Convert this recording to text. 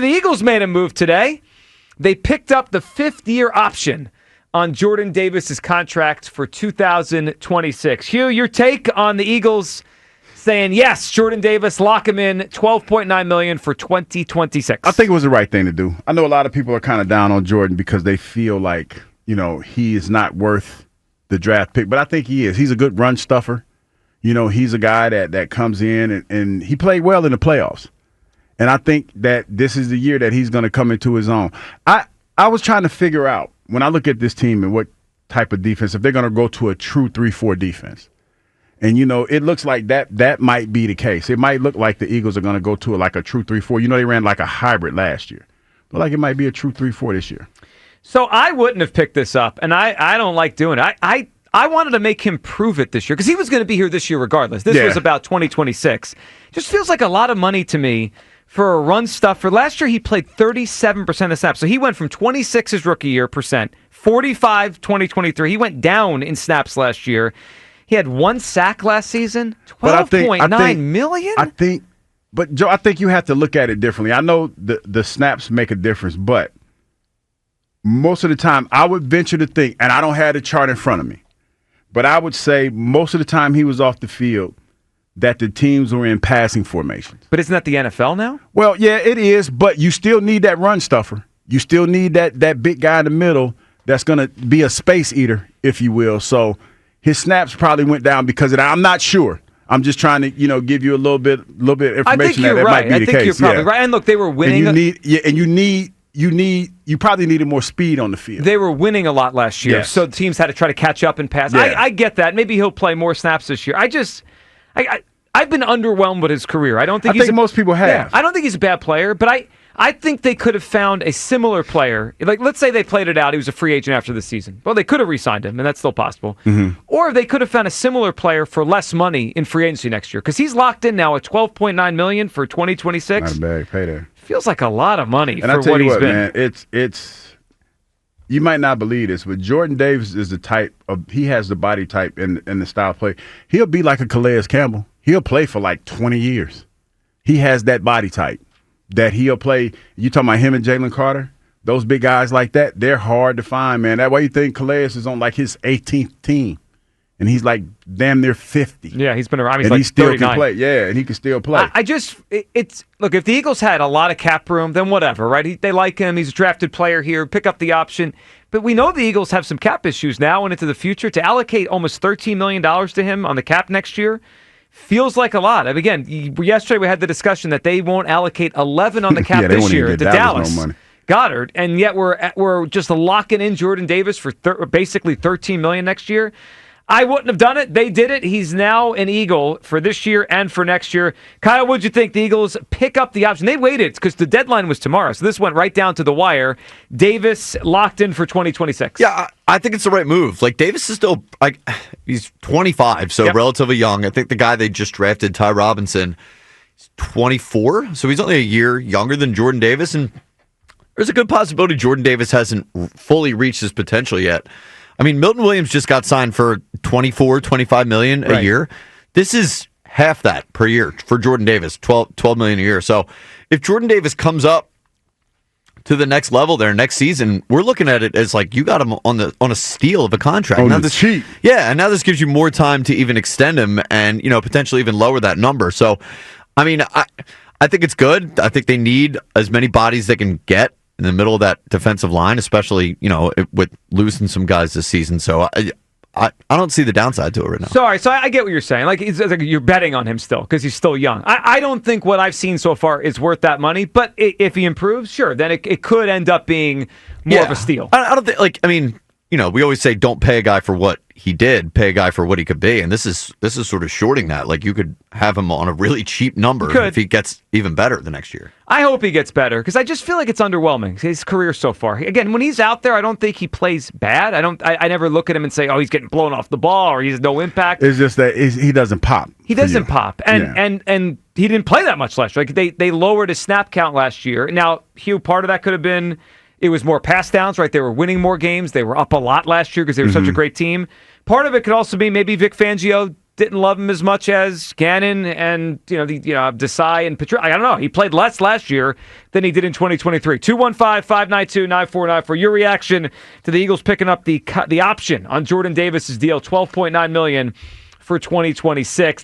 the Eagles made a move today. They picked up the 5th-year option on Jordan Davis' contract for 2026. Hugh, your take on the Eagles saying, yes, Jordan Davis, lock him in, $12.9 million for 2026. I think it was the right thing to do. I know a lot of people are kind of down on Jordan because they feel like, he is not worth the draft pick, but I think he is. He's a good run stuffer. He's a guy that comes in and he played well in the playoffs. And I think that this is the year that he's going to come into his own. I was trying to figure out, when I look at this team and what type of defense, if they're going to go to a true 3-4 defense. And, it looks like that might be the case. It might look like the Eagles are going to go to a true 3-4. They ran like a hybrid last year. But it might be a true 3-4 this year. So I wouldn't have picked this up, and I don't like doing it. I wanted to make him prove it this year because he was going to be here this year regardless. This was about 2026. Just feels like a lot of money to me for a run stuffer. Last year he played 37% of snaps. So he went from 26 his rookie year percent, 45 2023. He went down in snaps last year. He had 1 sack last season, $12.9 million? But Joe, I think you have to look at it differently. I know the snaps make a difference, but most of the time I would venture to think, and I don't have the chart in front of me, but I would say most of the time he was off the field that the teams were in passing formations. But isn't that the NFL now? Well, yeah, it is, but you still need that run stuffer. You still need that big guy in the middle that's going to be a space eater, if you will. So his snaps probably went down because of that. I'm not sure. I'm just trying to, give you a little bit of information I think you're that right. might be the case. I think you're probably right. And look, they were winning. You probably needed more speed on the field. They were winning a lot last year, so teams had to try to catch up and pass. Yeah. I get that. Maybe he'll play more snaps this year. I've been underwhelmed with his career. I think most people have. Yeah, I don't think he's a bad player, but I think they could have found a similar player. Like, let's say they played it out. He was a free agent after the season. Well, they could have re-signed him, and that's still possible. Mm-hmm. Or they could have found a similar player for less money in free agency next year, because he's locked in now at $12.9 million for 2026. Not a bad payday. Feels like a lot of money and for what he's been. Man, it's you might not believe this, but Jordan Davis is the type of he has the body type and the style of play. He'll be like a Calais Campbell. He'll play for like 20 years. He has that body type that he'll play. You talking about him and Jalen Carter? Those big guys like that, they're hard to find, man. That's why you think Calais is on like his 18th team. And he's like damn near 50. Yeah, he's been around. He's and like he still 39. can play. Yeah, and he can still play. Look, if the Eagles had a lot of cap room, then whatever, right? They like him. He's a drafted player here. Pick up the option. But we know the Eagles have some cap issues now and into the future. To allocate almost $13 million to him on the cap next year feels like a lot. And again, yesterday we had the discussion that they won't allocate 11 on the cap this year to Dallas. No money. Goddard, and yet we're just locking in Jordan Davis for basically $13 million next year. I wouldn't have done it. They did it. He's now an Eagle for this year and for next year. Kyle, what'd you think? The Eagles pick up the option. They waited because the deadline was tomorrow, so this went right down to the wire. Davis locked in for 2026. Yeah, I think it's the right move. Like, Davis is still, he's 25, so relatively young. I think the guy they just drafted, Ty Robinson, is 24, so he's only a year younger than Jordan Davis, and there's a good possibility Jordan Davis hasn't fully reached his potential yet. I mean, Milton Williams just got signed for $25 million a year. This is half that per year for Jordan Davis, $12 million a year. So if Jordan Davis comes up to the next level there next season, we're looking at it as like you got him on a steal of a contract. On the cheap. Yeah, and now this gives you more time to even extend him and, potentially even lower that number. So, I mean, I think it's good. I think they need as many bodies they can get in the middle of that defensive line, especially, with losing some guys this season. So I don't see the downside to it right now. Sorry, so I get what you're saying. Like, it's like you're betting on him still because he's still young. I don't think what I've seen so far is worth that money, but if he improves, sure, then it could end up being more of a steal. I don't think, we always say don't pay a guy for what he did, pay a guy for what he could be, and this is sort of shorting that. Like, you could have him on a really cheap number if he gets even better the next year. I hope he gets better because I just feel like it's underwhelming, his career so far. Again, when he's out there, I don't think he plays bad. I never look at him and say, oh, he's getting blown off the ball or he has no impact. It's just that he doesn't pop. He doesn't pop, and he didn't play that much last year. Like, they lowered his snap count last year. Now, Hugh, part of that could have been it was more pass downs, right? They were winning more games. They were up a lot last year because they were such a great team. Part of it could also be maybe Vic Fangio didn't love him as much as Gannon and Desai and Petr. I don't know. He played less last year than he did in 2023. 215-592-9494. Your reaction to the Eagles picking up the option on Jordan Davis's deal, $12.9 million for 2026.